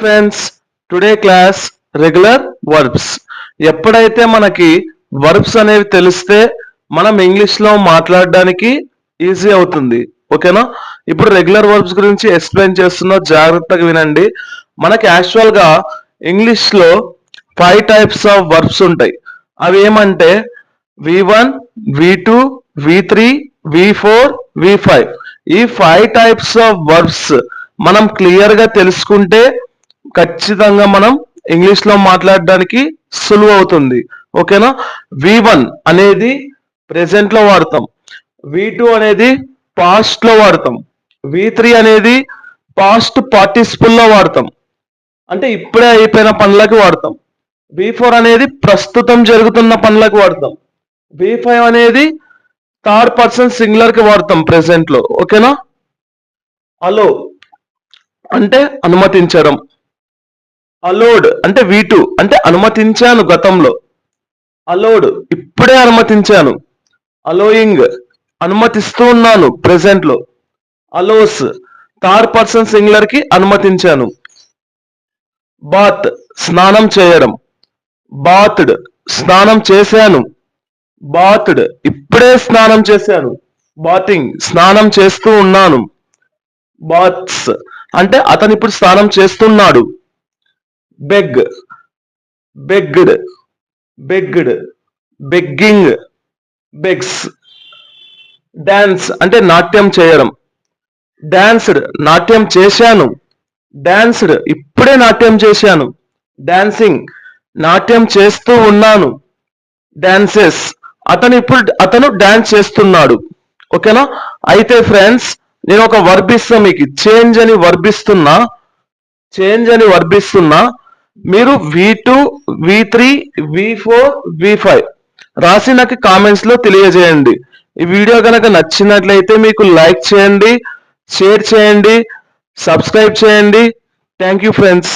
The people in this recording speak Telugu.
Friends, today class regular verbs. ఎప్పుడైతే మనకి వర్బ్స్ అనేవి తెలిస్తే మనం ఇంగ్లీష్లో మాట్లాడడానికి ఈజీ అవుతుంది. ఓకేనా? ఇప్పుడు రెగ్యులర్ వర్బ్స్ గురించి ఎక్స్ప్లెయిన్ చేస్తున్నా, జాగ్రత్తగా వినండి. మనకి యాక్చువల్గా ఇంగ్లీష్లో 5 టైప్స్ ఆఫ్ వర్బ్స్ ఉంటాయి. అవి ఏమంటే V1, V2, V3, V4, V5. ఈ 5 టైప్స్ ఆఫ్ వర్బ్స్ మనం క్లియర్గా తెలుసుకుంటే ఖచ్చితంగా మనం ఇంగ్లీష్లో మాట్లాడడానికి సులువు అవుతుంది. ఓకేనా? V1 అనేది ప్రెసెంట్ లో వాడతాం, V2 అనేది పాస్ట్ లో వాడతాం, V3 అనేది పాస్ట్ పార్టిసిపుల్ లో వాడతాం, అంటే ఇప్పుడే అయిపోయిన పనులకి వాడతాం. V4 అనేది ప్రస్తుతం జరుగుతున్న పనులకు వాడతాం. V5 అనేది థర్డ్ పర్సన్ సింగులర్ కి వాడతాం ప్రెసెంట్ లో. ఓకేనా? అలో అంటే అనుమతించడం, అలోడ్ అంటే V2 అంటే అనుమతించాను గతంలో, అలోడ్ ఇప్పుడే అనుమతించాను, అలోయింగ్ అనుమతిస్తూ ఉన్నాను ప్రెసెంట్ లో, అలోస్ థర్డ్ పర్సన్ సింగులర్ కి అనుమతించాను. బాత్ స్నానం చేయడం, బాత్డ్ స్నానం చేశాను, బాత్డ్ ఇప్పుడే స్నానం చేశాను, బాతింగ్ స్నానం చేస్తూ ఉన్నాను, బాత్స్ అంటే అతను ఇప్పుడు స్నానం చేస్తున్నాడు. Beg begged begged begging begs. Dance అంటే నాట్యం చేయడం, డాన్స్డ్ నాట్యం చేశాను, డాన్స్డ్ ఇప్పుడే నాట్యం చేశాను, డాన్సింగ్ నాట్యం చేస్తూ ఉన్నాను, డాన్సెస్ అతను డాన్స్ చేస్తున్నాడు. ఓకేనా? అయితే ఫ్రెండ్స్, నేను ఒక వర్బ్ ఇస్తా మీకు, చేంజ్ అని వర్బ్ ఇస్తున్నా. మీరు V2, V3, V4, V5 రాసి నాకు కామెంట్స్ లో తెలియజేయండి. ఈ వీడియో కనుక నచ్చినట్లయితే మీకు లైక్ చేయండి, షేర్ చేయండి, సబ్స్క్రైబ్ చేయండి. Thank you friends.